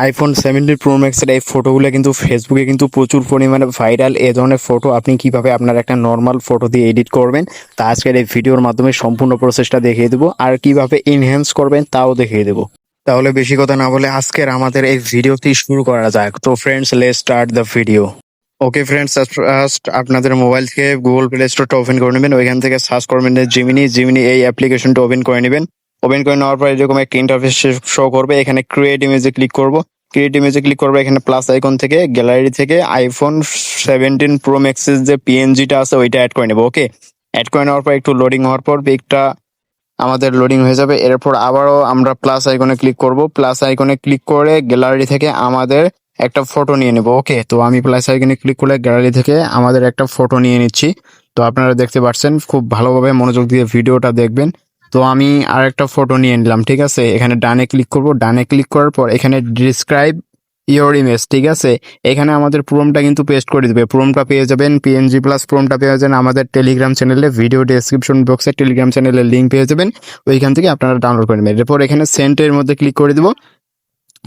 IPhone 17 pro ম্যাক্সের এই ফটোগুলো কিন্তু ফেসবুকে কিন্তু প্রচুর পরিমাণে ভাইরাল। এ ধরনের ফটো আপনি কিভাবে আপনার একটা নর্মাল ফটো দিয়ে এডিট করবেন তা আজকের এই ভিডিওর মাধ্যমে সম্পূর্ণ প্রসেসটা দেখিয়ে দেবো, আর কিভাবে ইনহ্যান্স করবেন তাও দেখিয়ে দেবো। তাহলে বেশি কথা না বলে আজকের আমাদের এই ভিডিওটি শুরু করা যাক। তো friends, let's start the video. Okay friends, first আপনাদের মোবাইল থেকে গুগল প্লে স্টোরটা ওপেন করে নেবেন। ওইখান থেকে সার্চ করবেন জিমিনি এই অ্যাপ্লিকেশনটা ওপেন করে নেবেন। ওপেন করে নেওয়ার পর এরকম একটা ইন্টারফেস শো করবে। এখানে ক্রিয়েট ইমেজে ক্লিক করব। এখানে প্লাস আইকন থেকে গ্যালারি থেকে আইফোন 17 প্রো ম্যাক্সের যে পিএনজিটা আছে ওইটা অ্যাড করে নেবো। ওকে, অ্যাড করে নেওয়ার পর একটু লোডিং হওয়ার পর পিকটা আমাদের লোডিং হয়ে যাবে। এরপর আবারও আমরা প্লাস আইকনে ক্লিক করব। প্লাস আইকনে ক্লিক করে গ্যালারি থেকে আমাদের একটা ফটো নিয়ে নেব। ওকে, তো আমি প্লাস আইকনে ক্লিক করে গ্যালারি থেকে আমাদের একটা ফটো নিয়ে নিচ্ছি। তো আপনারা দেখতে পাচ্ছেন, খুব ভালোভাবে মনোযোগ দিয়ে ভিডিওটা দেখবেন। তো আমি আর একটা ফটো নিয়ে নিলাম, ঠিক আছে। এখানে ডানে ক্লিক করব। ডানে ক্লিক করার পর এখানে ডিসক্রাইব ইওর ইমেজ, ঠিক আছে। এখানে আমাদের প্রোমটা কিন্তু পেস্ট করে দিবে। প্রোমটা পেয়ে যাবেন পিএনজি প্লাস প্রোমটা পেয়ে যাবেন আমাদের টেলিগ্রাম চ্যানেলে, ভিডিও ডেসক্রিপশন বক্সে টেলিগ্রাম চ্যানেলের লিঙ্ক পেয়ে যাবেন। ওইখান থেকে আপনারা ডাউনলোড করে নেবেন। এরপর এখানে সেন্টের মধ্যে ক্লিক করে দিব।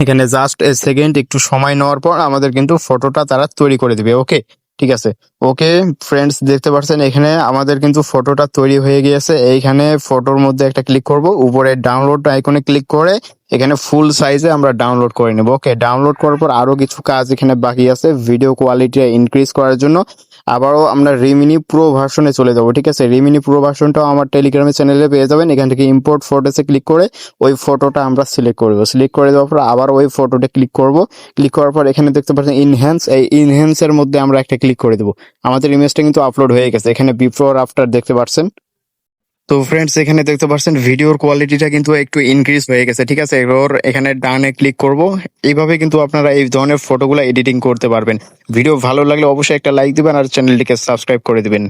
এখানে জাস্ট এ সেকেন্ড একটু সময় নেওয়ার পর আমাদের কিন্তু ফটোটা তারা তৈরি করে দিবে। ওকে, ঠিক আছে। ওকে ফ্রেন্ডস, দেখতে পাচ্ছেন এখানে আমাদের কিন্তু ফটোটা তৈরি হয়ে গিয়েছে। এইখানে ফটোর মধ্যে একটা ক্লিক করব, উপরে ডাউনলোড আইকনে ক্লিক করে এখানে ফুল সাইজে আমরা ডাউনলোড করে নেব। ওকে, ডাউনলোড করার পর আরো কিছু কাজ এখানে বাকি আছে ভিডিও কোয়ালিটি ইনক্রিজ করার জন্য। আবারও আমরা রিমিনি প্রো ভার্সনে চলে যাবো, ঠিক আছে। রিমিনি প্রো ভার্সনটাও আমার টেলিগ্রামের চ্যানেলে পেয়ে যাবেন। এখান থেকে ইম্পোর্ট ফটোসে ক্লিক করে ওই ফটোটা আমরা সিলেক্ট করবো। সিলেক্ট করে দেওয়ার পর আবার ওই ফটোটা ক্লিক করব। ক্লিক করার পর এখানে দেখতে পাচ্ছেন ইনহ্যান্স, এই ইনহ্যান্সের মধ্যে আমরা একটা ক্লিক করে দেবো। আমাদের ইমেজটা কিন্তু আপলোড হয়ে গেছে। এখানে বিফোর আফটার দেখতে পাচ্ছেন। তো ফ্রেন্ডস, এখানে দেখতে পাচ্ছেন ভিডিওর কোয়ালিটিটা কিন্তু একটু ইনক্রিজ হয়ে গেছে, ঠিক আছে। এবার এখানে ডানে ক্লিক করব। এইভাবে কিন্তু আপনারা এই ধরনের ফটোগুলো এডিটিং করতে পারবেন। ভিডিও ভালো লাগলে অবশ্যই একটা লাইক দিবেন আর চ্যানেলটিকে সাবস্ক্রাইব করে দিবেন।